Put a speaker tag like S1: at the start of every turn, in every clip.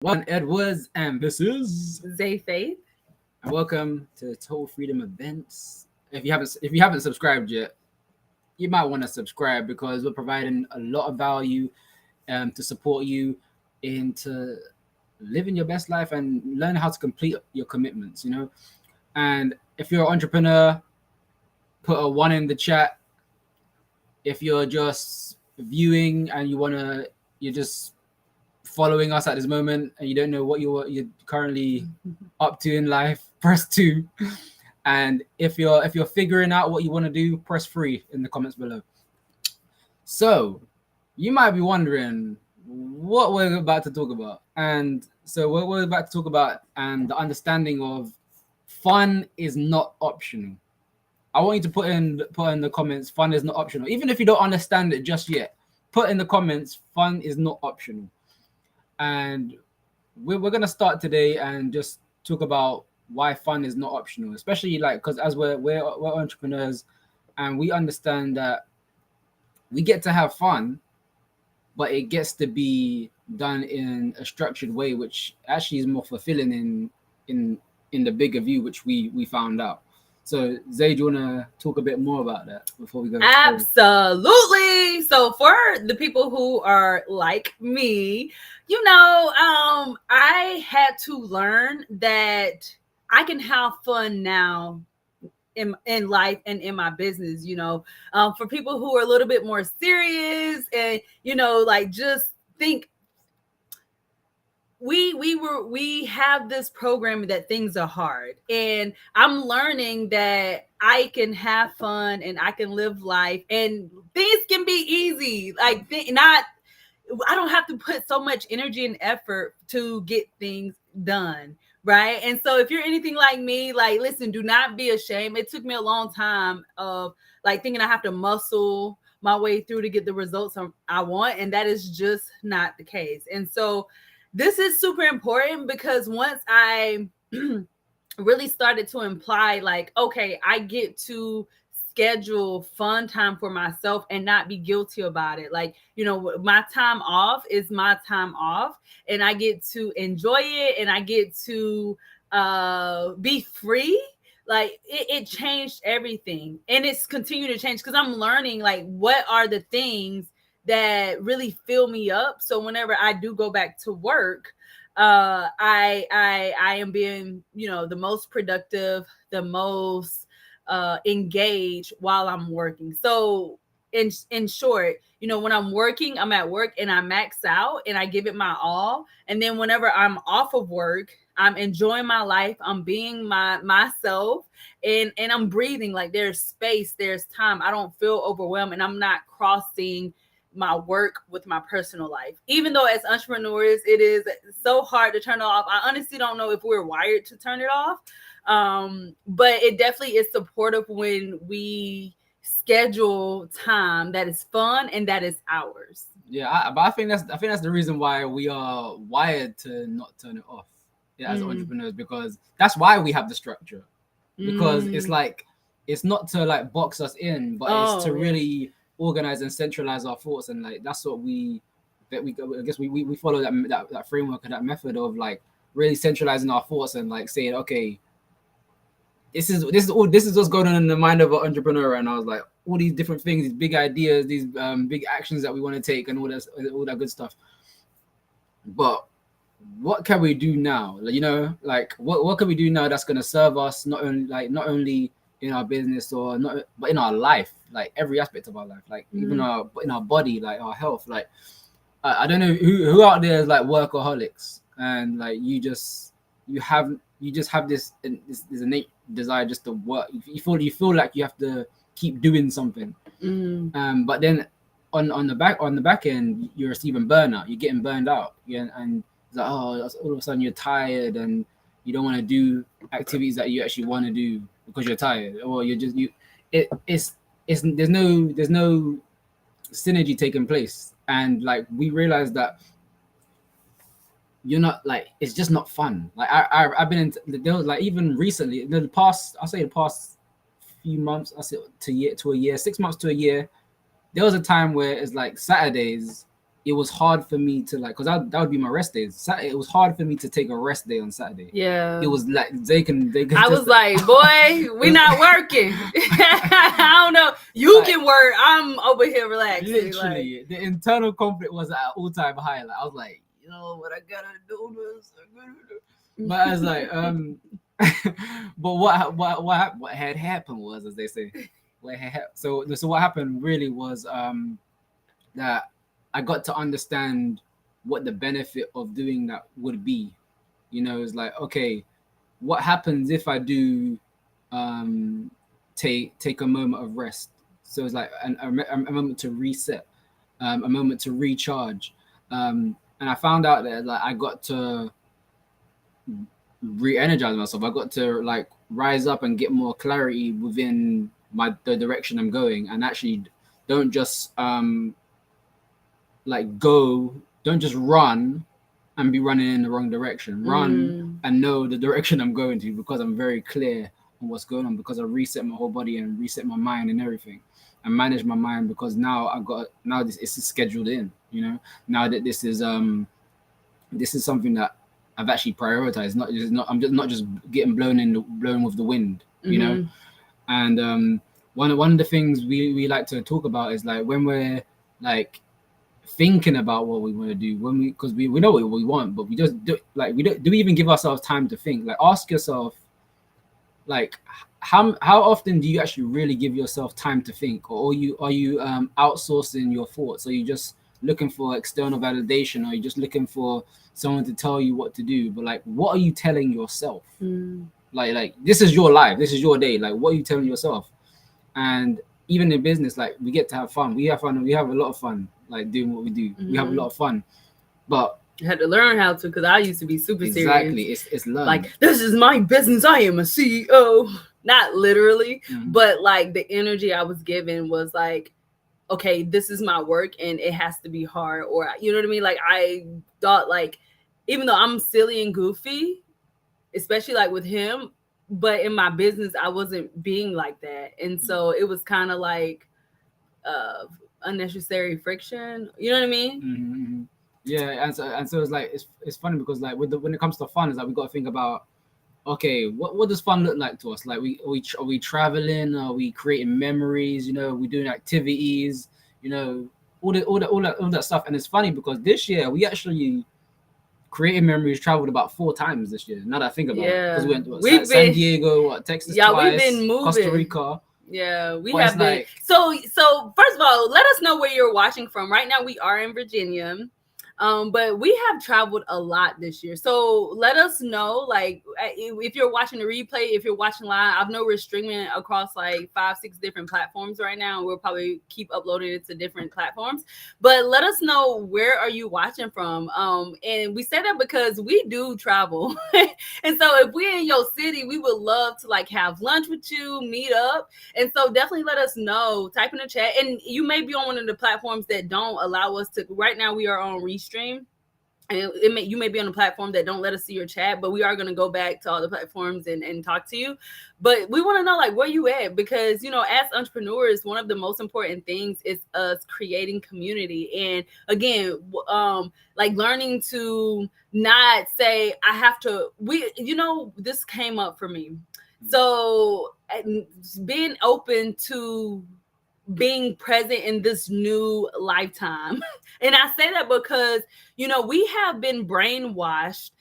S1: One Edwards, and this is
S2: Zay Faith.
S1: and welcome to Total Freedom Events. If you haven't subscribed yet, you might want to subscribe because we're providing a lot of value to support you into living your best life and learn how to complete your commitments. And if you're an entrepreneur, put a one in the chat. If you're just viewing and you're just following us at this moment and you don't know what you're currently up to in life, press 2. And if you're figuring out what you want to do, press 3 in the comments below. So you might be wondering what we're about to talk about. And so what we're about to talk about and the understanding of fun is not optional. I want you to put in the comments, fun is not optional. Even if you don't understand it just yet, put in the comments, fun is not optional. And we're going to start today and just talk about why fun is not optional, especially because as we're entrepreneurs and we understand that we get to have fun, but it gets to be done in a structured way, which actually is more fulfilling in the bigger view, which we found out. So Zay, do you want to talk a bit more about that before we go?
S2: Absolutely. So for the people who are like me, I had to learn that I can have fun now in life and in my business. For people who are a little bit more serious and just think we have this program that things are hard, and I'm learning that I can have fun and I can live life and things can be easy. I don't have to put so much energy and effort to get things done. Right. And so if you're anything like me, listen, do not be ashamed. It took me a long time of thinking I have to muscle my way through to get the results I want. And that is just not the case. And so this is super important because once I really started to imply, okay, I get to schedule fun time for myself and not be guilty about it. My time off is my time off and I get to enjoy it and I get to be free. It changed everything, and it's continued to change because I'm learning what are the things that really fill me up. So whenever I do go back to work, I am being, the most productive, the most engaged while I'm working. So in short, when I'm working, I'm at work and I max out and I give it my all. And then whenever I'm off of work, I'm enjoying my life. I'm being myself and I'm breathing. There's space, there's time. I don't feel overwhelmed and I'm not crossing my work with my personal life. Even though as entrepreneurs, it is so hard to turn it off. I honestly don't know if we're wired to turn it off. But it definitely is supportive when we schedule time that is fun and that is ours.
S1: Yeah, but I think that's the reason why we are wired to not turn it off as entrepreneurs, because that's why we have the structure. Because it's not to box us in, but it's to really organize and centralize our thoughts, and that's what we follow that framework and that method of really centralizing our thoughts and saying, okay, this is what's going on in the mind of an entrepreneur. And I was like, all these different things, these big ideas, these big actions that we want to take, and all that good stuff. But what can we do now? What can we do now that's going to serve us not only in our business but in our life, every aspect of our life, even in our body, our health. I don't know who out there is workaholics, and you just have this innate desire just to work. You feel like you have to keep doing something. But then on the back end, you're receiving burnout. You're getting burned out. And it's all of a sudden you're tired and you don't want to do activities that you actually want to do because you're tired, or there's no synergy taking place. And we realized that you're not it's just not fun. I've been there was even recently, the past few months, I say to a year, 6 months to a year, there was a time where it's Saturdays it was hard for me to like, because that would be my rest days. It was hard for me to take a rest day on Saturday.
S2: Yeah.
S1: It was like they can.
S2: I was like, boy, we not working. I don't know. You can work. I'm over here relaxing.
S1: Literally, the internal conflict was at an all-time high. Like I was like, you know what, I gotta do this. But I was like, but what had happened was, as they say, so what happened really was that I got to understand what the benefit of doing that would be. You know, it's like, okay, what happens if I do take a moment of rest? So it's like a moment to reset, a moment to recharge. And I found out that like I got to re-energize myself. I got to like rise up and get more clarity within the direction I'm going, and actually don't just don't just run and be running in the wrong direction. Run and know the direction I'm going to, because I'm very clear on what's going on, because I reset my whole body and reset my mind and everything, and manage my mind, because now this is scheduled in, you know, now that this is something that I've actually prioritized. I'm just not just getting blown with the wind, you know. And one of the things we like to talk about is like when we're like thinking about what we want to do, because we know what we want, but we just do we even give ourselves time to think? Like, ask yourself, like, how often do you actually really give yourself time to think? Or are you outsourcing your thoughts? Are you just looking for external validation? Or are you just looking for someone to tell you what to do? But like, what are you telling yourself? Like this is your life, this is your day. Like, what are you telling yourself? And even in business, like, we get to have fun. We have a lot of fun, like, doing what we do. We have a lot of fun, but
S2: you had to learn how to, because I used to be super serious.
S1: Exactly, it's learned.
S2: Like, this is my business, I am a CEO. Not literally, but like the energy I was given was like, okay, this is my work and it has to be hard, or you know what I mean? Like, I thought, like, even though I'm silly and goofy, especially like with him, but in my business I wasn't being like that, and so it was kind of like unnecessary friction, you know what I mean?
S1: Yeah, and so it's like, it's funny because like when it comes to fun, is like we got to think about, okay, what does fun look like to us? Like, are we traveling? Are we creating memories? You know, are we doing activities? You know, all that stuff. And it's funny because this year we actually created memories, traveled about 4 times this year. Now that I think about it, because we went San Diego, Texas, twice, we've been moving. Costa Rica.
S2: Yeah, we have been. Like, so first of all, let us know where you're watching from. Right now, we are in Virginia. But we have traveled a lot this year. So let us know, like, if you're watching the replay, if you're watching live. I've know we're streaming across like 5-6 different platforms right now. We'll probably keep uploading it to different platforms. But let us know, where are you watching from? And we say that because we do travel. And so if we're in your city, we would love to like have lunch with you, meet up. And so definitely let us know. Type in the chat. And you may be on one of the platforms that don't allow us to. Right now we are on Restream, and you may be on a platform that don't let us see your chat, but we are going to go back to all the platforms and talk to you. But we want to know, like, where you at, because, you know, as entrepreneurs, one of the most important things is us creating community. And again, like, learning to not say I have to, this came up for me. So being open to being present in this new lifetime. And I say that because, you know, we have been brainwashed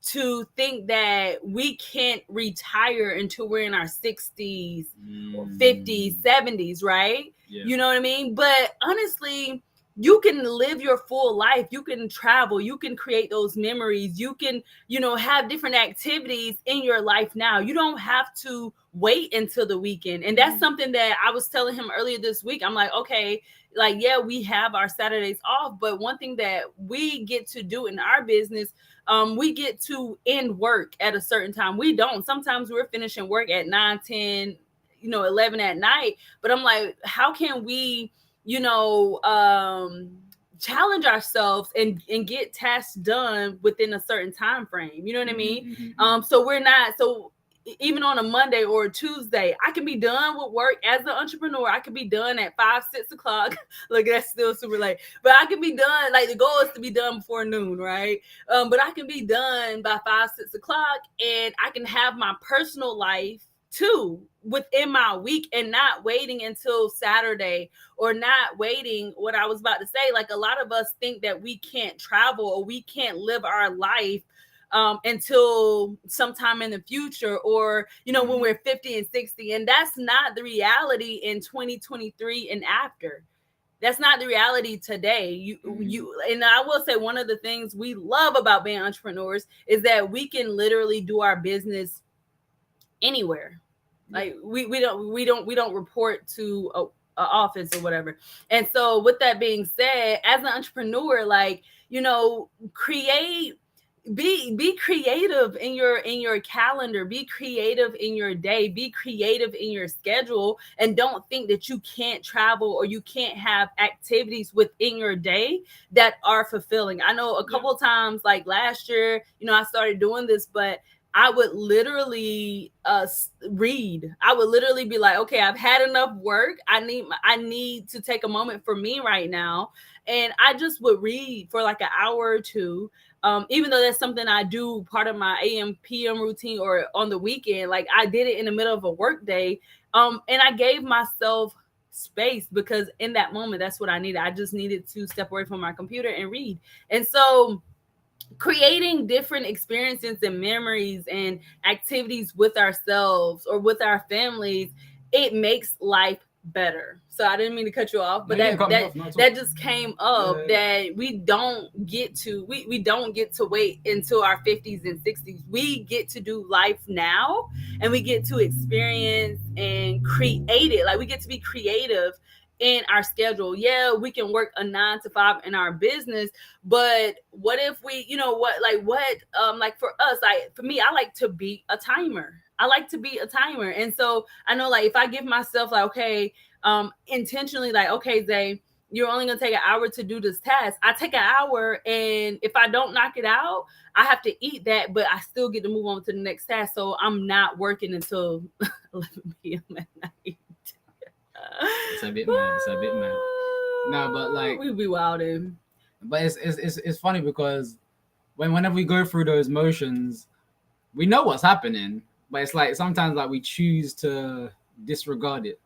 S2: to think that we can't retire until we're in our 60s, 50s, 70s, right? Yeah. You know what I mean? But honestly, you can live your full life. You can travel. You can create those memories. You can, you know, have different activities in your life now. You don't have to wait until the weekend. And that's something that I was telling him earlier this week. I'm like, okay, like, yeah, we have our Saturdays off, but one thing that we get to do in our business, we get to end work at a certain time. We don't. Sometimes we're finishing work at 9, 10, 11 at night. But I'm like, how can we, challenge ourselves and get tasks done within a certain time frame? You know what I mean? So we're not, so even on a Monday or a Tuesday, I can be done with work as an entrepreneur. I can be done at 5, 6 o'clock. Look, that's still super late, but I can be done. Like the goal is to be done before noon, right? But I can be done by 5, 6 o'clock, and I can have my personal life too within my week, and not waiting until Saturday, or not waiting. What I was about to say, like a lot of us think that we can't travel or we can't live our life until sometime in the future, or when we're 50 and 60, and that's not the reality in 2023 and after. That's not the reality today. You and I will say, one of the things we love about being entrepreneurs is that we can literally do our business anywhere. Like we don't report to a office or whatever. And so with that being said, as an entrepreneur, like, create, be creative in your calendar, be creative in your day, be creative in your schedule, and don't think that you can't travel or you can't have activities within your day that are fulfilling. I know a couple of times, like last year, I started doing this, but I would literally read. I would literally be like, okay, I've had enough work. I need to take a moment for me right now. And I just would read for like an hour or two. Even though that's something I do part of my AM PM routine or on the weekend, like I did it in the middle of a work day. And I gave myself space, because in that moment, that's what I needed. I just needed to step away from my computer and read. And so creating different experiences and memories and activities with ourselves or with our families, it makes life better. So I didn't mean to cut you off, but that just came up, that we don't get to wait until our 50s and 60s. We get to do life now, and we get to experience and create it. Like we get to be creative in our schedule. Yeah, we can work a 9 to 5 in our business, but what if we, like for us, like for me, I like to be a timer. And so I know, like, if I give myself like, okay, intentionally, like, okay, Zay, you're only gonna take an hour to do this task. I take an hour, and if I don't knock it out, I have to eat that, but I still get to move on to the next task. So I'm not working until 11 p.m. at night.
S1: It's a bit mad. No, but like
S2: we be wilding.
S1: But it's funny because whenever we go through those motions, we know what's happening, but it's like sometimes like we choose to disregard it.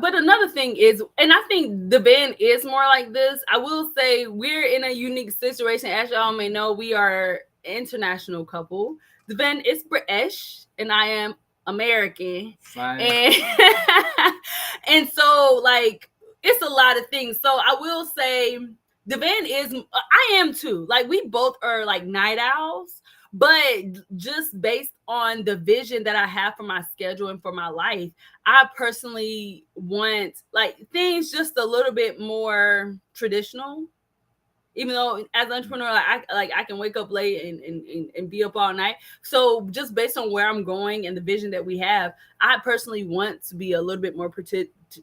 S2: But another thing is, and I think the band is more like this. I will say we're in a unique situation. As y'all may know, we are an international couple. The band is British, and I am American. And so, like, it's a lot of things. So I will say the band is, I am too. Like, we both are like night owls. But just based on the vision that I have for my schedule and for my life, I personally want like things just a little bit more traditional. Even though as an entrepreneur, I can wake up late and be up all night. So just based on where I'm going and the vision that we have, I personally want to be a little bit more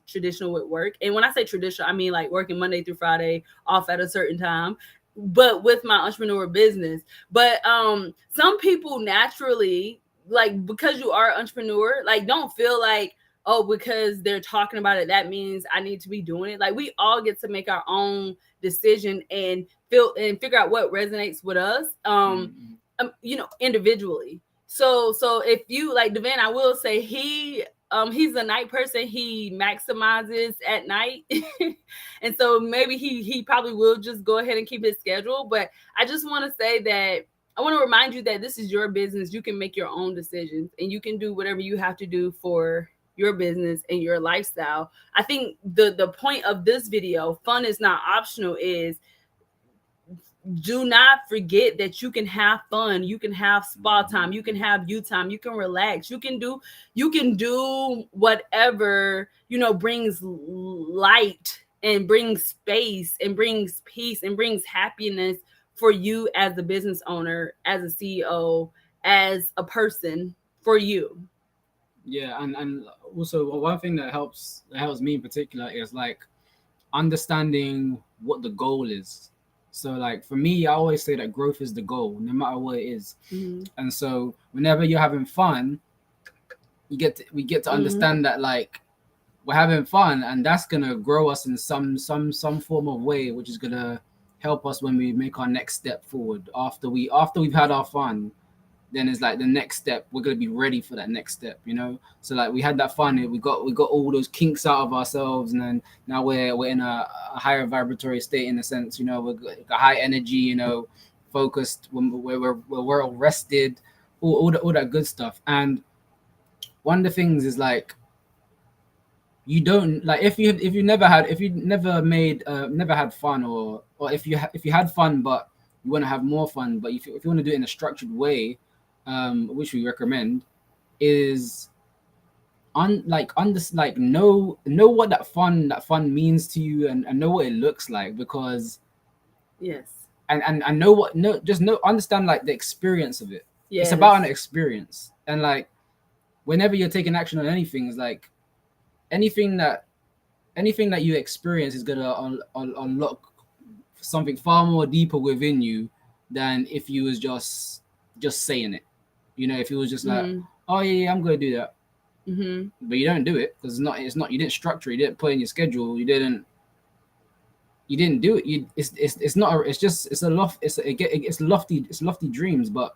S2: traditional with work. And when I say traditional, I mean like working Monday through Friday, off at a certain time, but with my entrepreneur business. But some people naturally, like, because you are an entrepreneur, like, don't feel like, oh, because they're talking about it, that means I need to be doing it. Like, we all get to make our own decision and figure out what resonates with us, individually. So if you like Devin, I will say he's a night person. He maximizes at night. And so maybe he probably will just go ahead and keep his schedule. But I just want to say that I want to remind you that this is your business. You can make your own decisions, and you can do whatever you have to do for your business and your lifestyle. I think the point of this video, fun is not optional, is do not forget that you can have fun, you can have spa time, you can have you time, you can relax, you can do whatever brings light and brings space and brings peace and brings happiness for you as a business owner, as a CEO, as a person, for you.
S1: Yeah, and also one thing that helps me in particular is like understanding what the goal is. So like for me, I always say that growth is the goal, no matter what it is.
S2: Mm-hmm.
S1: And so whenever you're having fun, we get to understand that like we're having fun, and that's gonna grow us in some form of way, which is gonna help us when we make our next step forward. After we've had our fun, then it's like the next step. We're gonna be ready for that next step, you know. So like we had that fun, we got all those kinks out of ourselves, and then now we're in a higher vibratory state in a sense, you know. We're got high energy, you know, focused. We're well rested, all that good stuff. And one of the things is like you don't like if you never had fun, or if you had fun but you want to have more fun, but if you want to do it in a structured way, which we recommend, is know what that fun means to you, and know what it looks like, because
S2: yes,
S1: and know what no just know understand like the experience of it.
S2: yes.
S1: It's about an experience, and like whenever you're taking action on anything, it's like anything that you experience is gonna unlock something far more deeper within you than if you was just saying it. You know, if it was just like, oh yeah, I'm gonna do that, but you don't do it because it's not you didn't structure it, you didn't put in your schedule, you didn't do it. It's lofty dreams, but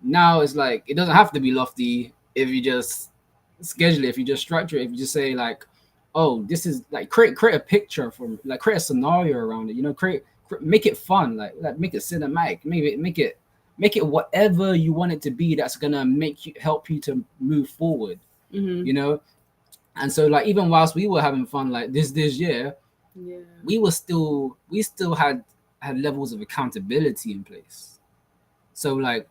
S1: now it's like it doesn't have to be lofty if you just schedule it, if you just structure it, if you just say like, oh, this is like create a picture from, like create a scenario around it, you know, make it fun, like make it cinematic, maybe make it whatever you want it to be, that's gonna help you to move forward, you know. And so like even whilst we were having fun like this year, we still had levels of accountability in place. So like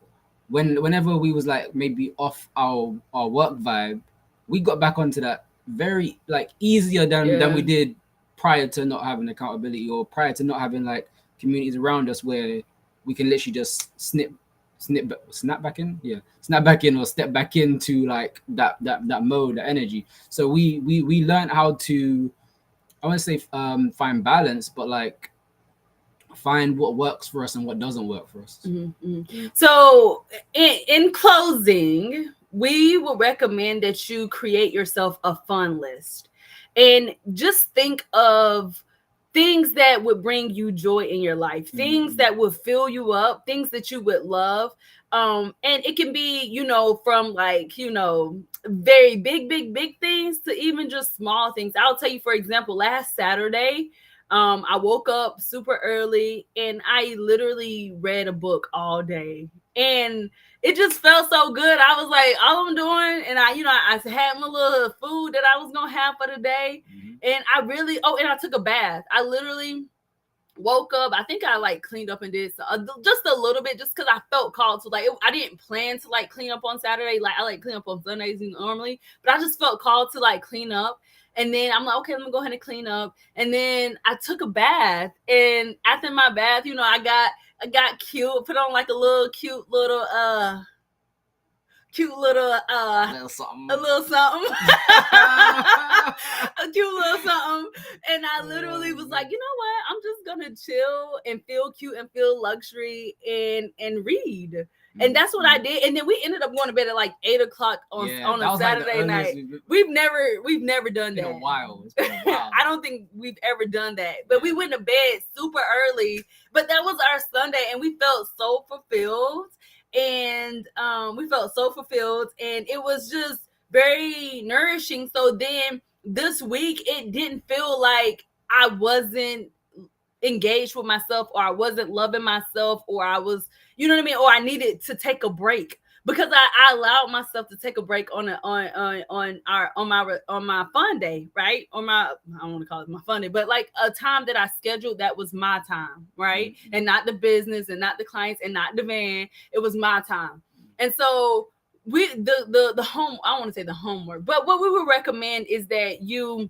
S1: whenever we was like maybe off our work vibe, we got back onto that very like easier than we did prior to not having accountability, or prior to not having like communities around us where we can literally just snap back in, or step back into like that mode, that energy. So we learned how to, I want to say find balance, but like find what works for us and what doesn't work for us.
S2: So in closing, we will recommend that you create yourself a fun list, and just think of things that would bring you joy in your life, things that would fill you up, things that you would love. And it can be, you know, from like, you know, very big things to even just small things. I'll tell you, for example, last Saturday, I woke up super early and I literally read a book all day, and it just felt so good. I was like, all I'm doing, and I had my little food that I was gonna have for the day, and and I took a bath. I literally woke up. I think I like cleaned up and did just a little bit, just because I felt called to. Like I didn't plan to like clean up on Saturday. Like I like clean up on Sundays normally, but I just felt called to like clean up. And then I'm like, okay, I'm gonna go ahead and clean up. And then I took a bath, and after my bath, you know, I got cute, put on like a cute little
S1: something.
S2: a little something, a cute little something. And I literally was like, you know what? I'm just gonna chill and feel cute and feel luxury and read. And that's what I did. And then we ended up going to bed at like 8:00 on a Saturday night. We've never done that.
S1: It's been a while.
S2: I don't think we've ever done that. But we went to bed super early. But that was our Sunday, and we felt so fulfilled. And it was just very nourishing. So then this week, it didn't feel like I wasn't engaged with myself, or I wasn't loving myself, or I was, you know what I mean, or I needed to take a break, because I allowed myself to take a break on my fun day, right? On my, I don't want to call it my fun day, but like a time that I scheduled that was my time, right? And not the business, and not the clients, and not the van. It was my time. And so the home, I don't want to say the homework, but what we would recommend is that you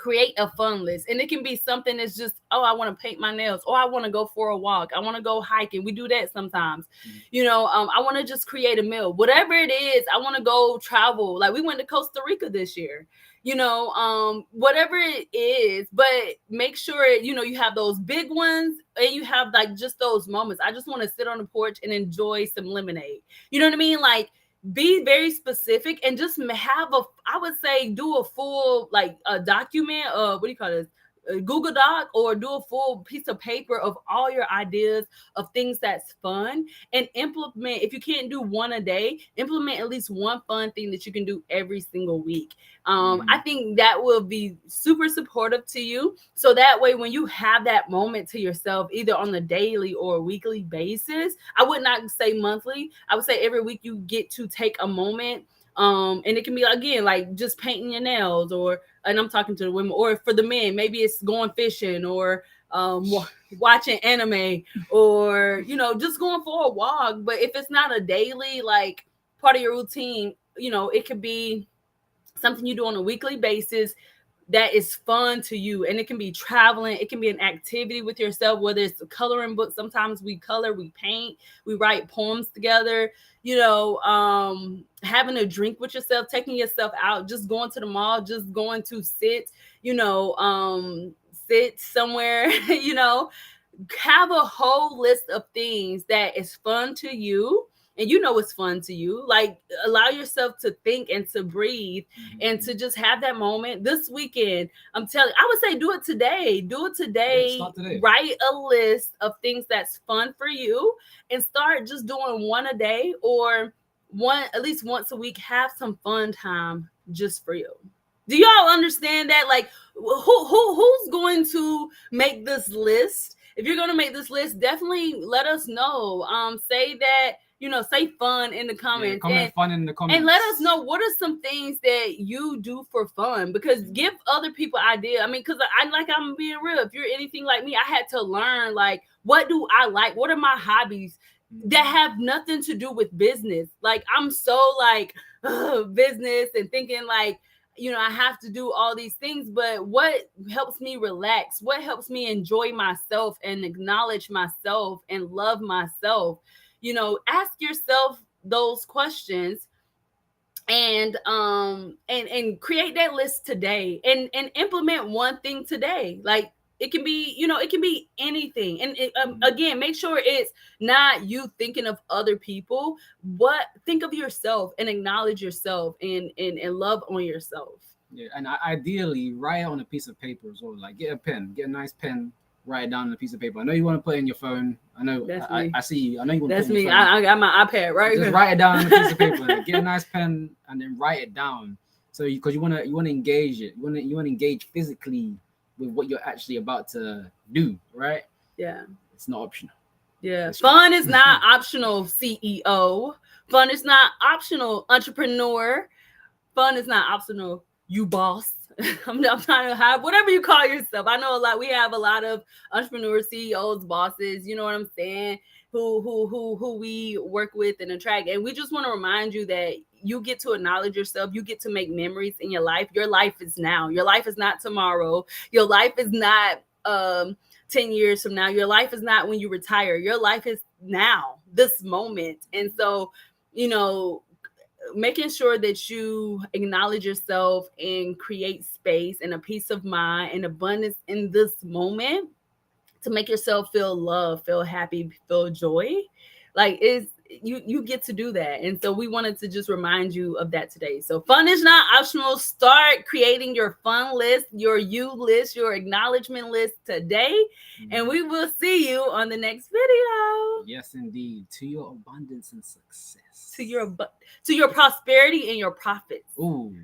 S2: create a fun list. And it can be something that's just, oh, I want to paint my nails, or I want to go for a walk, I want to go hiking. We do that sometimes. I want to just create a meal, whatever it is. I want to go travel. Like, we went to Costa Rica this year, whatever it is. But make sure you have those big ones, and you have like just those moments. I just want to sit on the porch and enjoy some lemonade. You know what I mean? Like, be very specific, and just have I would say, do a full, like, a document, what do you call this, a Google Doc, or do a full piece of paper of all your ideas of things that's fun, and implement. If you can't do one a day, implement at least one fun thing that you can do every single week. I think that will be super supportive to you. So that way, when you have that moment to yourself, either on the daily or weekly basis, I would not say monthly, I would say every week you get to take a moment. And it can be, again, like just painting your nails, and I'm talking to the women, or for the men, maybe it's going fishing, or watching anime, or just going for a walk. But if it's not a daily, like, part of your routine, it could be something you do on a weekly basis that is fun to you. And it can be traveling, it can be an activity with yourself, whether it's a coloring book. Sometimes we color, we paint, we write poems together, having a drink with yourself, taking yourself out, just going to the mall, just going to sit somewhere, have a whole list of things that is fun to you. And it's fun to you. Like, allow yourself to think and to breathe, and to just have that moment this weekend. I would say do it today.
S1: Start today.
S2: Write a list of things that's fun for you, and start just doing one a day, or at least once a week. Have some fun time just for you. Do y'all understand that? Like, who's going to make this list? If you're going to make this list, definitely let us know. Say that, say fun in the comments.
S1: Comment fun in the comments.
S2: And let us know, what are some things that you do for fun? Because give other people idea. I mean, because I'm being real. If you're anything like me, I had to learn, like, what do I like? What are my hobbies that have nothing to do with business? Like, I'm so like business, and thinking like, I have to do all these things, but what helps me relax? What helps me enjoy myself and acknowledge myself and love myself? Ask yourself those questions, and create that list today, and implement one thing today. Like, it can be, it can be anything. And again, make sure it's not you thinking of other people. Think of yourself, and acknowledge yourself, and love on yourself.
S1: Yeah, and ideally write it on a piece of paper as well. Like, get a pen, get a nice pen, write it down on a piece of paper. I know you want to put it in your phone. I know. I see you. I know you want to.
S2: That's
S1: put it in
S2: me.
S1: your phone.
S2: I got my iPad right
S1: Just
S2: here.
S1: write it down on a piece of paper. Get a nice pen, and then write it down. So because you want to engage it. You want to engage physically with what you're actually about to do, right?
S2: Yeah.
S1: It's not optional.
S2: Yeah. Fun is not optional, CEO. Fun is not optional, entrepreneur. Fun is not optional, you boss. I'm trying to have whatever you call yourself. I know we have a lot of entrepreneurs, CEOs, bosses, you know what I'm saying, who we work with and attract. And we just want to remind you that you get to acknowledge yourself. You get to make memories in your life. Your life is now. Your life is not tomorrow. Your life is not 10 years from now. Your life is not when you retire. Your life is now, this moment. And so, making sure that you acknowledge yourself and create space and a peace of mind and abundance in this moment to make yourself feel love, feel happy, feel joy. Like, you get to do that. And so we wanted to just remind you of that today. So fun is not optional. Start creating your fun list, your you list, your acknowledgement list today. And we will see you on the next video.
S1: Yes, indeed. To your abundance and success.
S2: To your prosperity and your profits.
S1: Ooh.